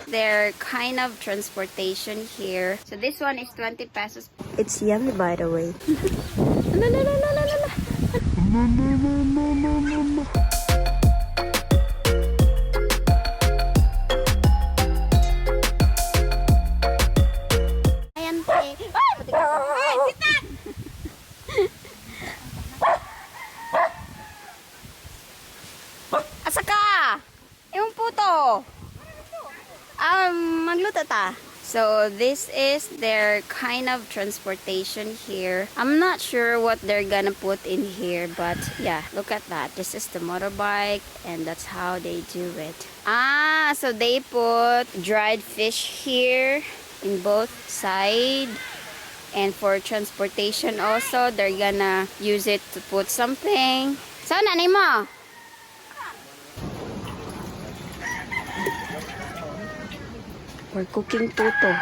Their kind of transportation here. So this one is 20 pesos. It's yummy, by the way. La, la, la, la, la, la. Ayan, ay, puti ka. Ay, sitan! Asa ka? Yung puto. Magluto ta. So this is their kind of transportation here. I'm not sure what they're gonna put in here, but yeah, look at that. This is the motorbike, and that's how they do it. So they put dried fish here in both sides. And for transportation also, they're gonna use it to put something. So, nanay mo? We're cooking puto.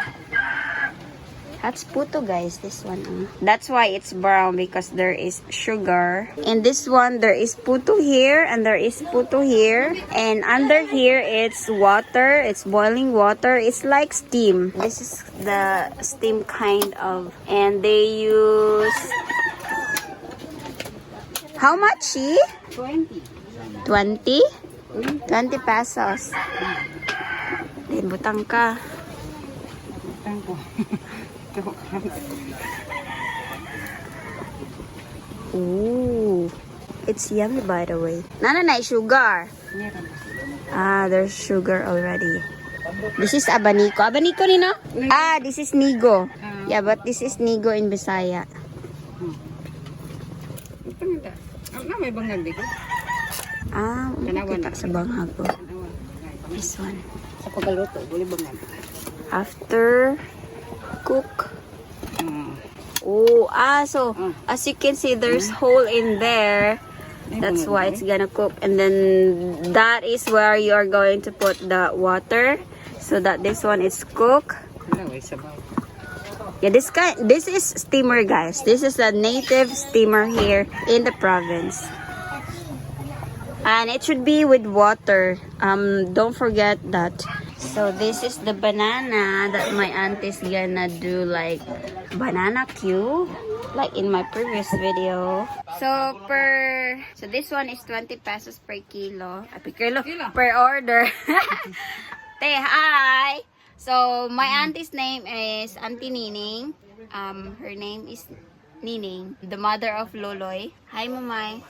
That's puto, guys. This one. That's why it's brown, because there is sugar. In this one, there is puto here, and there is puto here. And under here, it's water. It's boiling water. It's like steam. This is the steam kind of. And they use... How much, she? 20. 20? 20 pesos. Then, butang ka. Butang ko. Ooh. It's yummy, by the way. Nanay, sugar. There's sugar already. This is Abaniko. Abaniko, Nino? This is Nigo. Yeah, but this is Nigo in Bisaya. May bangag dito. Kita sa banghag ko. This one. Sa pagkaluto, boleh bangag. After cook. So as you can see, there's hole in there. That's why it's gonna cook. And then that is where you are going to put the water, so that this one is cooked. Yeah, this is steamer, guys. This is a native steamer here in the province. And it should be with water. Don't forget that. So this is the banana that my auntie's gonna do, like banana cube, like in my previous video. So this one is 20 pesos per kilo. Per order. Say hi. So my auntie's name is Auntie Nining. Her name is Nining, the mother of Loloy. Hi, Mamay.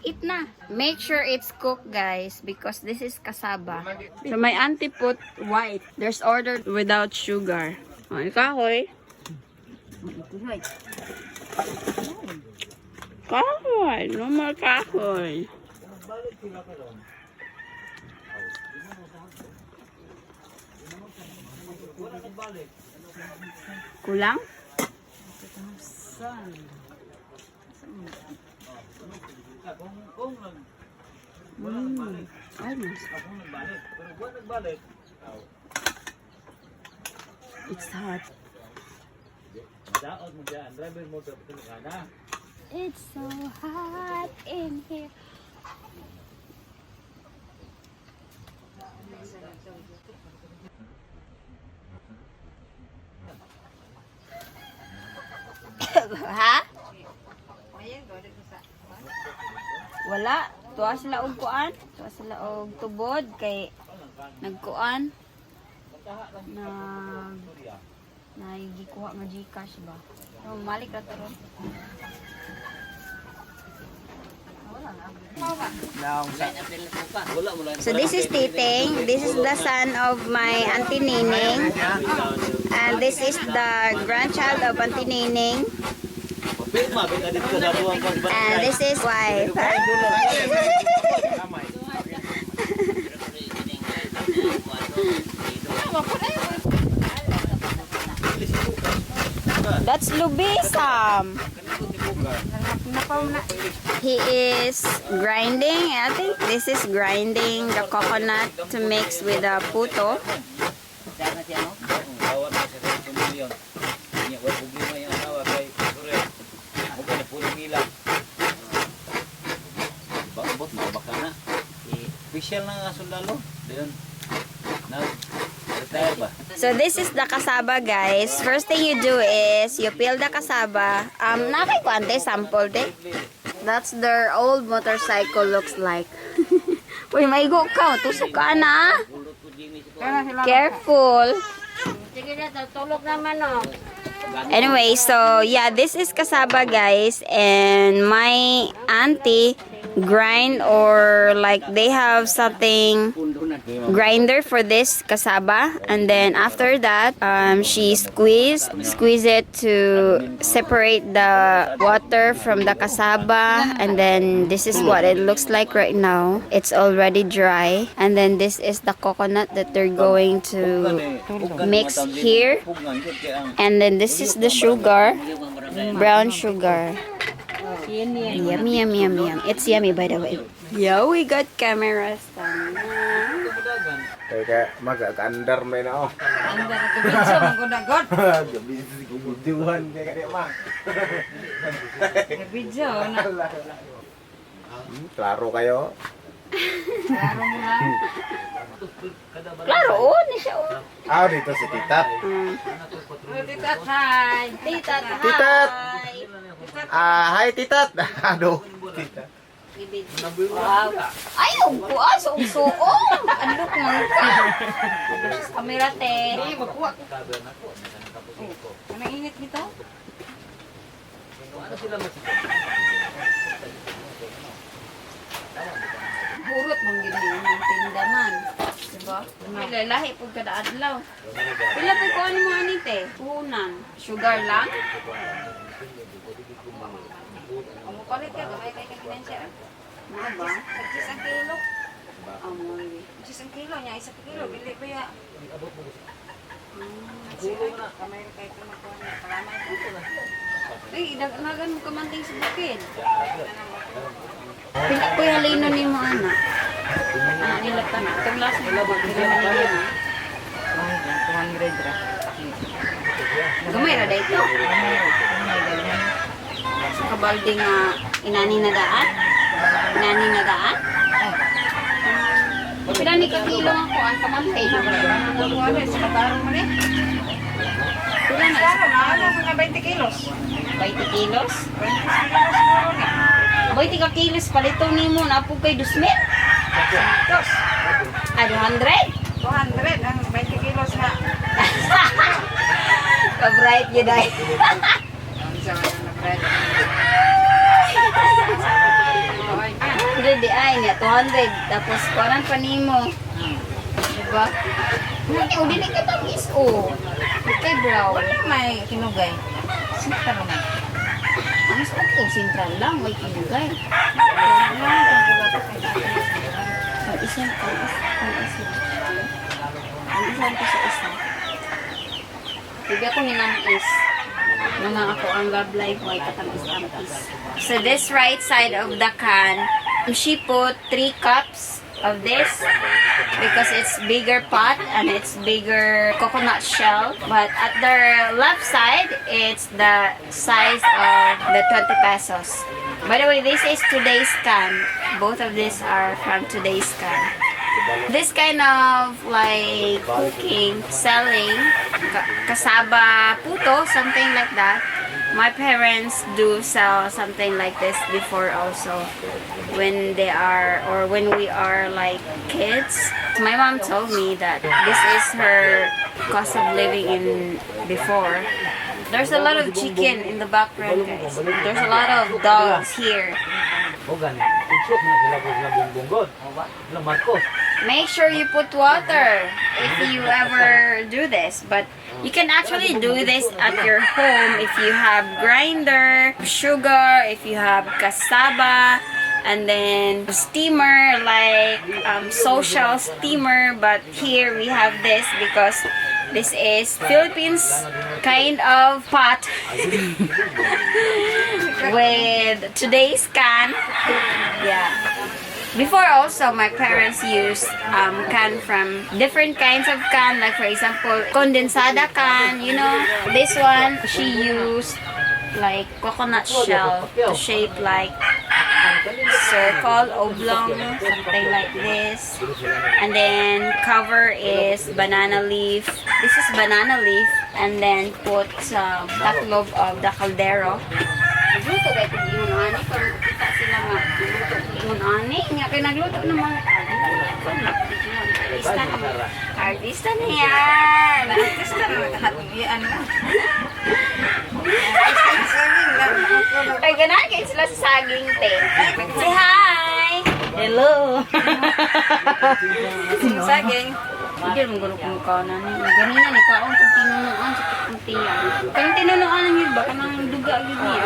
Eat na. Make sure it's cooked, guys, because this is kasaba. So my auntie put white. There's ordered without sugar. Kahoy. Kahoy. No more kahoy. Kulang? It's hot. It's so hot in here. Ha? Wala. Tuwa sila og kuan. Tuwa sila og tubod kay nagkuan. Nagikuha nga Gcash ba? So, malik ra to ron. So this is Titing. This is the son of my Auntie Nining. And this is the grandchild of Auntie Nining. And this is wife. That's Lubi, Sam. He is grinding. I think this is grinding the coconut to mix with the puto. Official na nga sundalo. Doon. Retire ba? So this is the kasaba, guys. First thing you do is you peel the kasaba. Nakay ko ante sample de. That's their old motorcycle looks like. Uy, maigo ka. Tusok ka na. Careful. Sige na, tulog naman oh. Anyway, so yeah, this is kasaba, guys. And my auntie grind, or like they have something grinder for this kasaba, and then after that she squeeze it to separate the water from the kasaba, and then this is what it looks like right now. It's already dry, and then this is the coconut that they're going to mix here, and then this is the sugar, brown sugar. Yummy, yummy, yummy, yummy. It's yummy, by the way. Yeah, we got cameras. Kaya mag-under may na oh. Anda na kubitso, magkudagot. Gabisi ko buduhan kaya kaya ma. Kubitso na. Klaro kayo. Klaro mo lang. Klaro, oh, ni siya, oh. Ah, dito si Titat. Titat, hi. Titat, Titat. hi. Hi Titat. Ano? Titat. Wow. Ay, ugpo, suong-suong. Andok nga ka. Kamera, te. Hindi, magkuha ko. Anong init nito? Burot mong gini yung tindaman. Diba? May lahi po kada adlaw. Pila po ko ano mo anite? Puhunan. Sugar lang? Amo palit ka, gamay kay kinensya. Ano ba? Isang kilo. Amoy. Isang kilo niya, isang kilo. Bili ba ya? Kamay kay kumakuha niya. Kalamay po. Ay, dagnagan mo kamanting sa bukid. Pila ko yung halino ni mo, anak. Nilap ka na. Itong last nila ba? Pila mo nila na. 200 ra. Gamay ra dahito. Sa kabaldi nga inani na daan? Inani na daan? Pila ni kakilo nga ko ang kamantay. Wala, sa katarong mo rin. Pila na? Katarong na, ano sa 20 kilos? 20 kilos? 20 kilos siguro ni. Boy, tika kilos palito ni mo na po kay Dusmit? Dos. Ah, 200? 200 ang 20 kilos na. Ka-bright yun ay. Ang isa ka na bread. Hindi di ay niya, 200. Tapos kuanan pa ni mo. Diba? Hindi, o dili ka tangis o. Okay, bro. Wala may kinugay. Sinta naman. Ang sa ito, sintral lang, may kinugay. Ang isang ko sa isa. Hindi ako ninamis. Nang ako ang love life, may katamis-tamis. So this right side of the can, she put 3 cups of this because it's bigger pot and it's bigger coconut shell. But at the left side, it's the size of the 20 pesos. By the way, this is today's can. Both of these are from today's can. This kind of like cooking, selling, kasaba puto, something like that. My parents do sell something like this before also when they are, or when we are like kids. My mom told me that this is her cost of living in before. There's a lot of chicken in the background, guys. There's a lot of dogs here. Make sure you put water if you ever do this, but you can actually do this at your home if you have grinder, sugar, if you have cassava, and then steamer like social steamer. But here we have this because this is Philippines kind of pot with today's can. Yeah. Before also, my parents used can from different kinds of can. Like for example, condensada can, you know. This one, she used like coconut shell to shape like circle, oblong, something like this. And then cover is banana leaf. This is banana leaf. And then put some taklob of the caldero. Nagluto kayo kung ingon ani. Kung kita sila nga, nagluto kung ingon ani. Nga kayo nagluto ng mga artista na yan. Artista na yan. Ay, ganahan kayo sila sa saging, te. Say hi! Hello! Sino saging? Hindi mo gulo kong kanan. Ganina ni kaon kung tinunuan sa kakuntiyan. Kaya tinunuan ng yun ba? Kanang duga yun niya.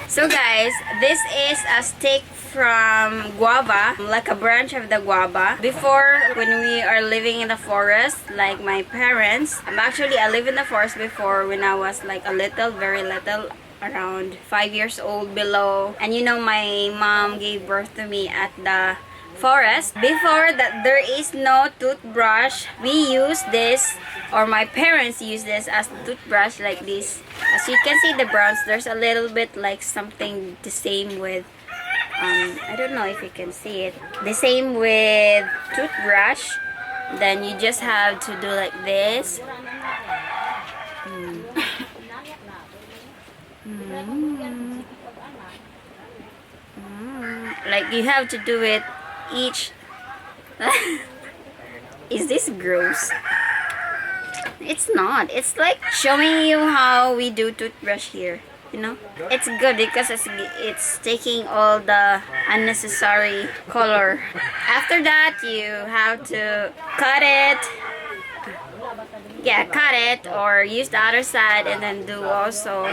So guys, this is a stick from guava, like a branch of the guava. Before, when we are living in the forest, like my parents, I lived in the forest before when I was like a little, very little, around 5 years old below. And you know, my mom gave birth to me at the forest. Before that, there is no toothbrush. We use this, or my parents use this as toothbrush like this. As you can see the browns, there's a little bit like something the same with I don't know if you can see it. The same with toothbrush. Then you just have to do like this. Like you have to do it each. Is this gross? It's not. It's like showing you how we do toothbrush here. You know, it's good because it's taking all the unnecessary color. After that, you have to cut it. Yeah, cut it or use the other side and then do also.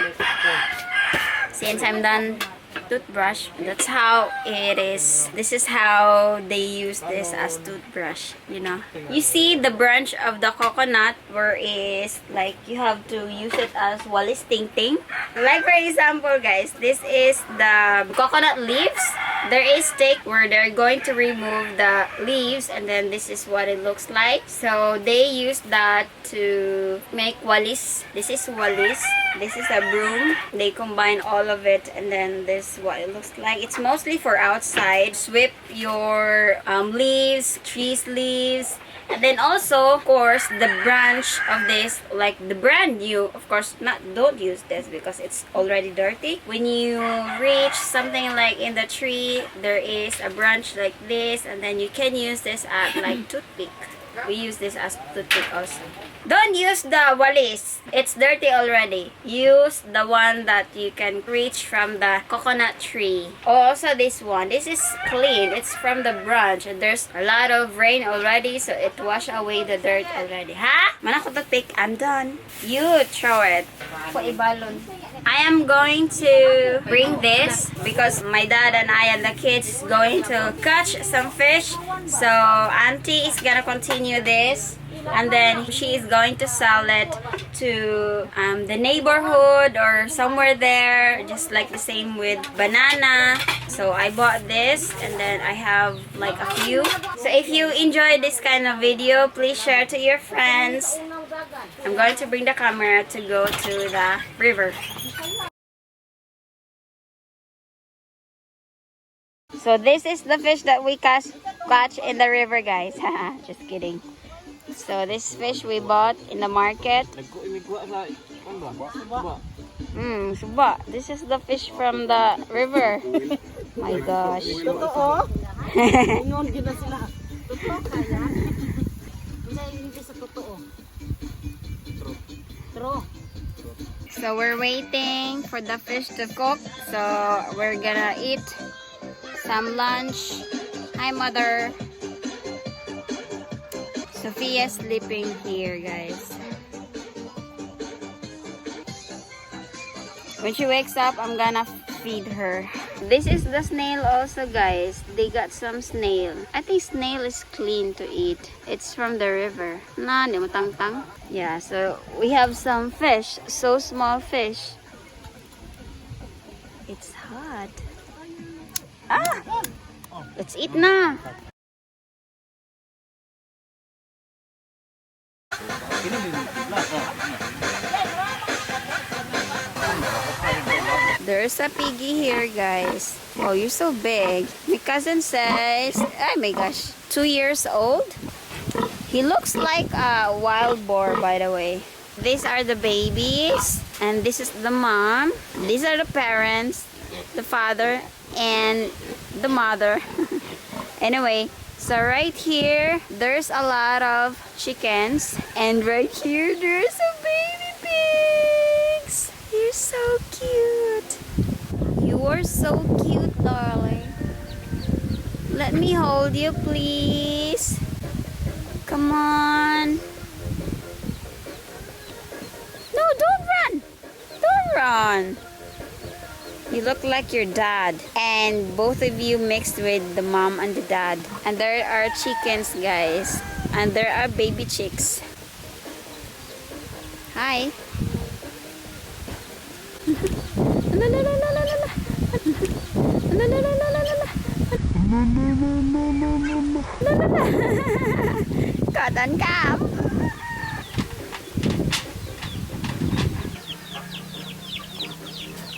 Since I'm done toothbrush, that's how it is. This is how they use this as toothbrush, you know. You see the branch of the coconut where is like you have to use it as walis ting ting. Like for example guys, this is the coconut leaves. There is stick where they're going to remove the leaves and then this is what it looks like. So they use that to make walis. This is walis. This is a broom. They combine all of it and then this is what it looks like. It's mostly for outside. Sweep your leaves, trees leaves. And then also, of course, the branch of this, like the brand new, of course, don't use this because it's already dirty. When you reach something like in the tree, there is a branch like this, and then you can use this as like toothpick. We use this as toothpick also. Don't use the walis. It's dirty already. Use the one that you can reach from the coconut tree. Also this one. This is clean. It's from the branch. And there's a lot of rain already, so it washed away the dirt already. Ha? Manako toothpick. I'm done. You throw it. Ako ibalon. I am going to bring this because my dad and I and the kids is going to catch some fish. So auntie is gonna continue this. And then she is going to sell it to the neighborhood or somewhere there, just like the same with banana. So I bought this and then I have like a few. So if you enjoy this kind of video, please share to your friends. I'm going to bring the camera to go to the river. So this is the fish that we catch in the river, guys. Just kidding. So this fish we bought in the market. Suba. This is the fish from the river. My gosh. So we're waiting for the fish to cook. So we're gonna eat some lunch. Hi, mother. Sophia's sleeping here, guys. When she wakes up, I'm gonna feed her. This is the snail also, guys. They got some snail. I think snail is clean to eat. It's from the river. Nah, di mo tang-tang. Yeah, so we have some fish. So small fish. It's hot. Ah! Let's eat na. There's a piggy here, guys. Oh, you're so big. My cousin says, oh my gosh, 2 years old. He looks like a wild boar, by the way. These are the babies, and this is the mom. These are the parents, the father, and the mother. Anyway, so right here, there's a lot of chickens, and right here, there's some baby pigs. You're so cute. You are so cute, darling. Let me hold you, please. Come on. No, don't run. Don't run. You look like your dad. And both of you mixed with the mom and the dad. And there are chickens, guys. And there are baby chicks. Hi. La la la la la la la. La la la la la la la. La la la. Có tình cảm.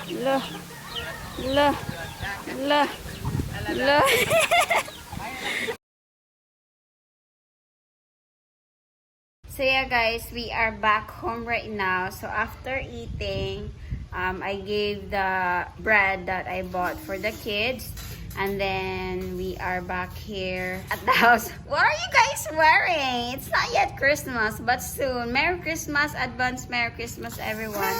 Lơ. Lơ. Lơ. Lơ. So yeah, guys, we are back home right now. So after eating, I gave the bread that I bought for the kids, and then we are back here at the house. What are you guys wearing? It's not yet Christmas, but soon. Merry Christmas, advance Merry Christmas, everyone.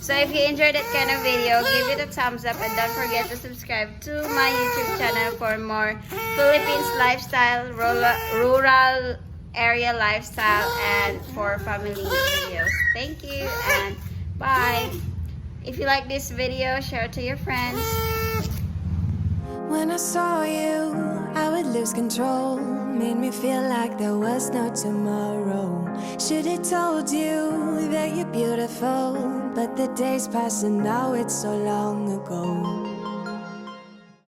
So if you enjoyed that kind of video, give it a thumbs up, and don't forget to subscribe to my YouTube channel for more Philippines lifestyle, rural area lifestyle, and for family videos. Thank you, and bye. If you like this video, share it to your friends. When I saw you, I would lose control. Made me feel like there was no tomorrow. Should've told you that you're beautiful, but the days pass and now it's so long ago.